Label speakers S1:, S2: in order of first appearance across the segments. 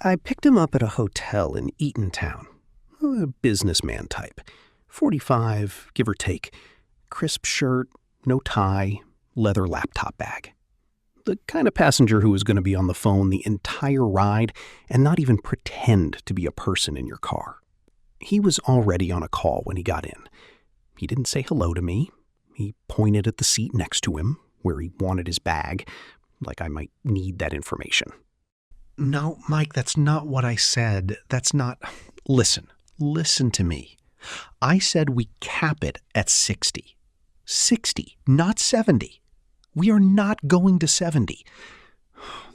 S1: I picked him up at a hotel in Eatontown. A businessman type. 45, give or take. Crisp shirt, no tie, leather laptop bag. The kind of passenger who was going to be on the phone the entire ride and not even pretend to be a person in your car. He was already on a call when he got in. He didn't say hello to me. He pointed at the seat next to him, where he wanted his bag, like I might need that information.
S2: No, Mike, that's not what I said. That's not... Listen to me. I said we cap it at 60. 60, not 70. We are not going to 70.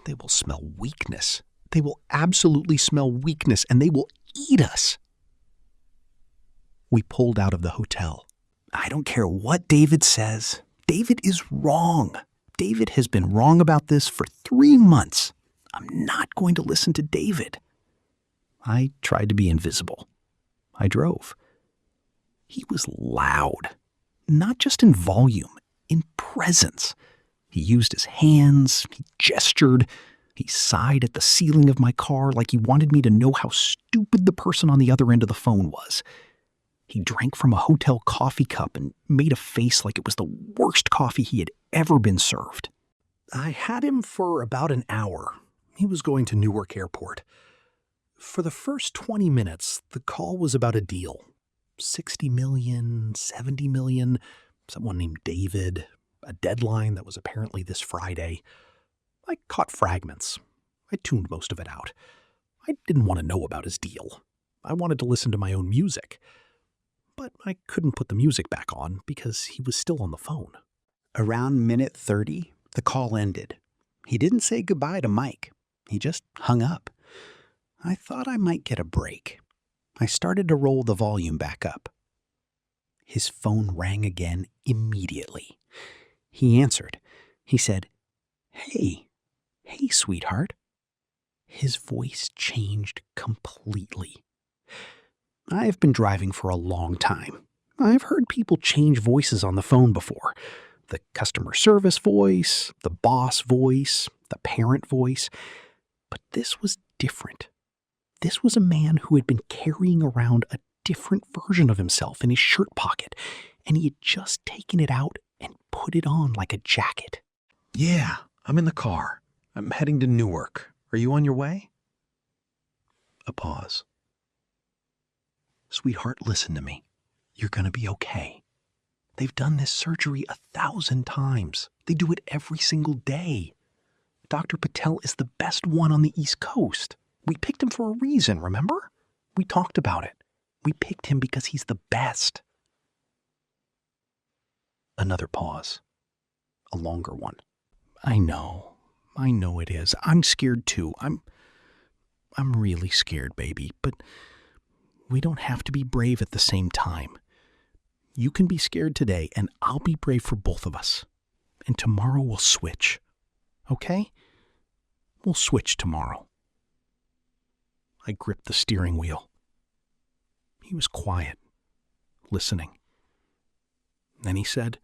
S2: They will smell weakness. They will absolutely smell weakness, and they will eat us. We pulled out of the hotel. I don't care what David says. David is wrong. David has been wrong about this for 3 months. I'm not going to listen to David. I tried to be invisible. I drove. He was loud, not just in volume, in presence. He used his hands, he gestured, he sighed at the ceiling of my car like he wanted me to know how stupid the person on the other end of the phone was. He drank from a hotel coffee cup and made a face like it was the worst coffee he had ever been served. I had him for about an hour. He was going to Newark Airport. For the first 20 minutes, the call was about a deal. 60 million, 70 million, someone named David, a deadline that was apparently this Friday. I caught fragments. I tuned most of it out. I didn't want to know about his deal. I wanted to listen to my own music. But I couldn't put the music back on because he was still on the phone. Around minute 30, the call ended. He didn't say goodbye to Mike. He just hung up. I thought I might get a break. I started to roll the volume back up. His phone rang again immediately. He answered. He said, Hey, sweetheart." His voice changed completely. I've been driving for a long time. I've heard people change voices on the phone before. The customer service voice, the boss voice, the parent voice. But this was different. This was a man who had been carrying around a different version of himself in his shirt pocket, and he had just taken it out and put it on like a jacket. "Yeah, I'm in the car. I'm heading to Newark. Are you on your way?" A pause. "Sweetheart, listen to me. You're going to be okay. They've done this surgery 1,000 times. They do it every single day. Dr. Patel is the best one on the East Coast. We picked him for a reason, remember? We talked about it. We picked him because he's the best." Another pause. A longer one. I know it is. I'm scared too. I'm really scared, baby, but we don't have to be brave at the same time. You can be scared today, and I'll be brave for both of us. And tomorrow we'll switch. Okay? We'll switch tomorrow. I gripped the steering wheel. He was quiet, listening. Then he said,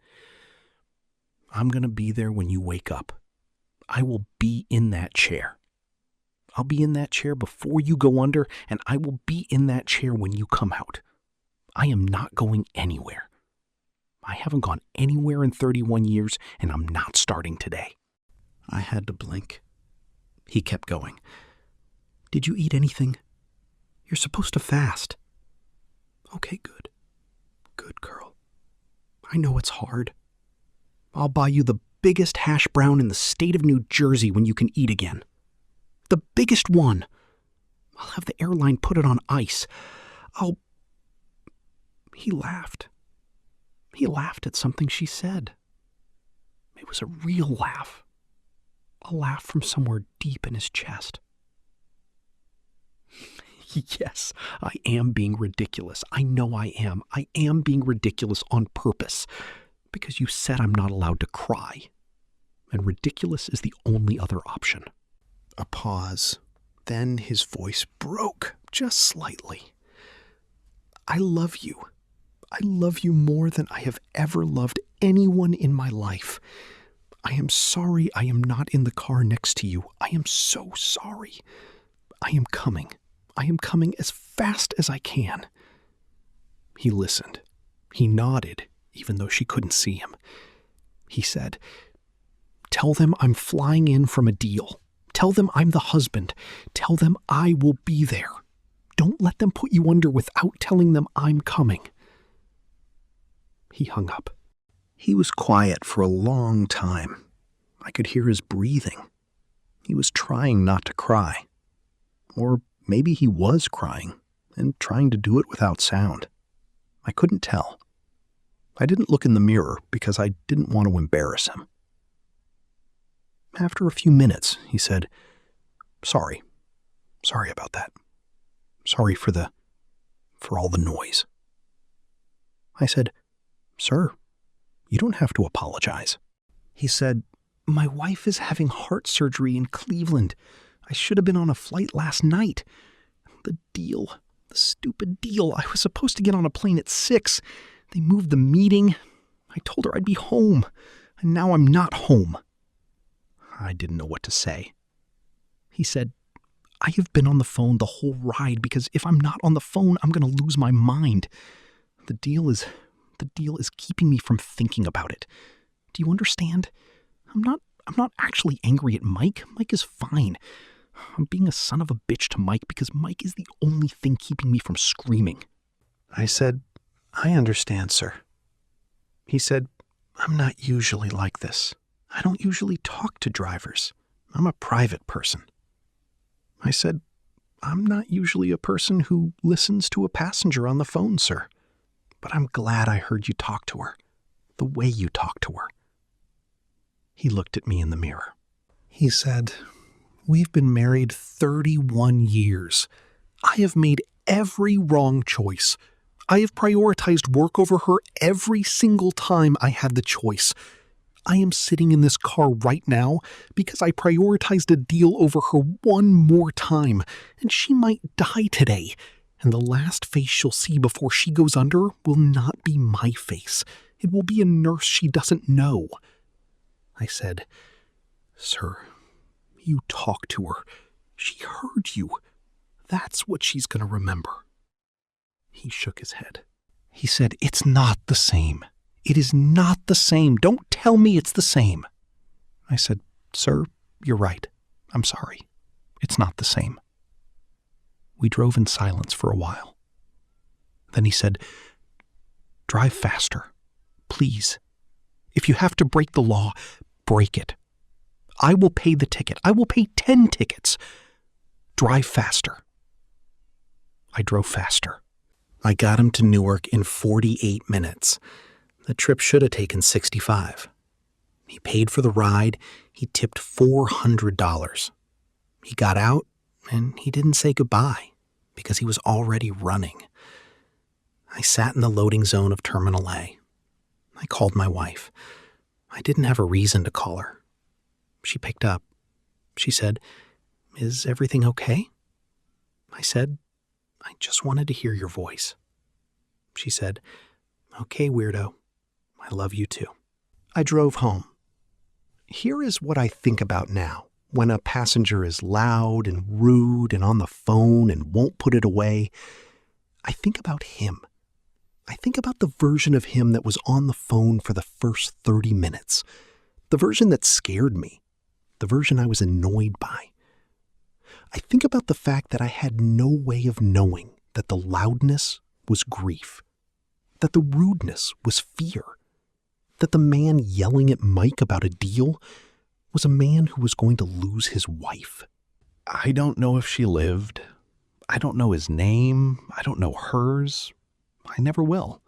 S2: "I'm going to be there when you wake up. I will be in that chair. I'll be in that chair before you go under, and I will be in that chair when you come out. I am not going anywhere. I haven't gone anywhere in 31 years, and I'm not starting today." I had to blink. He kept going. "Did you eat anything? You're supposed to fast." "Okay, good. Good girl. I know it's hard. I'll buy you the biggest hash brown in the state of New Jersey when you can eat again. The biggest one. I'll have the airline put it on ice. He laughed. He laughed at something she said. It was a real laugh. A laugh from somewhere deep in his chest. Yes, I am being ridiculous. I know I am. I am being ridiculous on purpose. Because you said I'm not allowed to cry. And ridiculous is the only other option." A pause. Then his voice broke, just slightly. "I love you. I love you more than I have ever loved anyone in my life. I am sorry I am not in the car next to you. I am so sorry.
S1: I am coming. I am coming as fast as I can. He listened. He nodded, even though she couldn't see him. He said, "Tell them I'm flying in from a deal. Tell them I'm the husband. Tell them I will be there. Don't let them put you under without telling them I'm coming." He hung up.
S2: He was quiet for a long time. I could hear his breathing. He was trying not to cry. Or maybe he was crying and trying to do it without sound. I couldn't tell. I didn't look in the mirror because I didn't want to embarrass him. After a few minutes, he said, "Sorry. Sorry about that. Sorry for all the noise." I said, "Sir, you don't have to apologize." He said, "My wife is having heart surgery in Cleveland. I should have been on a flight last night. The stupid deal. I was supposed to get on a plane at 6. They moved the meeting. I told her I'd be home, and now I'm not home." I didn't know what to say. He said, "I have been on the phone the whole ride because if I'm not on the phone, I'm going to lose my mind. The deal is keeping me from thinking about it. Do you understand? I'm not actually angry at Mike. Mike is fine. I'm being a son of a bitch to Mike because Mike is the only thing keeping me from screaming." I said, "I understand, sir." He said, "I'm not usually like this. I don't usually talk to drivers. I'm a private person." I said, "I'm not usually a person who listens to a passenger on the phone, sir. But I'm glad I heard you talk to her, the way you talk to her." He looked at me in the mirror. He said, "We've been married 31 years. I have made every wrong choice. I have prioritized work over her every single time I had the choice. I am sitting in this car right now because I prioritized a deal over her one more time, and she might die today. And the last face she'll see before she goes under will not be my face. It will be a nurse she doesn't know." I said, "Sir, you talked to her. She heard you. That's what she's going to remember." He shook his head. He said, "It's not the same. It is not the same. Don't tell me it's the same." I said, "Sir, you're right. I'm sorry. It's not the same." We drove in silence for a while. Then he said, "Drive faster. Please. If you have to break the law, break it. I will pay the ticket. I will pay 10 tickets. Drive faster." I drove faster. I got him to Newark in 48 minutes. The trip should have taken 65. He paid for the ride. He tipped $400. He got out, and he didn't say goodbye because he was already running. I sat in the loading zone of Terminal A. I called my wife. I didn't have a reason to call her. She picked up. She said, "Is everything okay?" I said, "I just wanted to hear your voice." She said, "Okay, weirdo. I love you too." I drove home. Here is what I think about now when a passenger is loud and rude and on the phone and won't put it away. I think about him. I think about the version of him that was on the phone for the first 30 minutes. The version that scared me. The version I was annoyed by. I think about the fact that I had no way of knowing that the loudness was grief, that the rudeness was fear, that the man yelling at Mike about a deal was a man who was going to lose his wife. I don't know if she lived. I don't know his name. I don't know hers. I never will.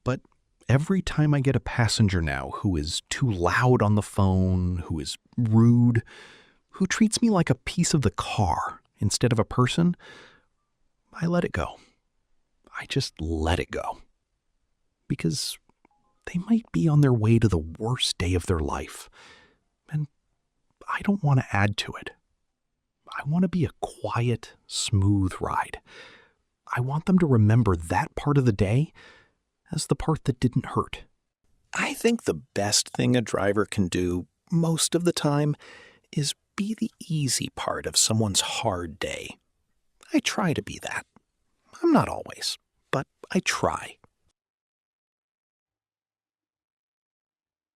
S2: But every time I get a passenger now who is too loud on the phone, who is rude, who treats me like a piece of the car instead of a person, I let it go. I just let it go. Because they might be on their way to the worst day of their life. And I don't want to add to it. I want to be a quiet, smooth ride. I want them to remember that part of the day as the part that didn't hurt. I think the best thing a driver can do most of the time is
S1: be the easy part of someone's hard day. I try to be that. I'm not always, but I try.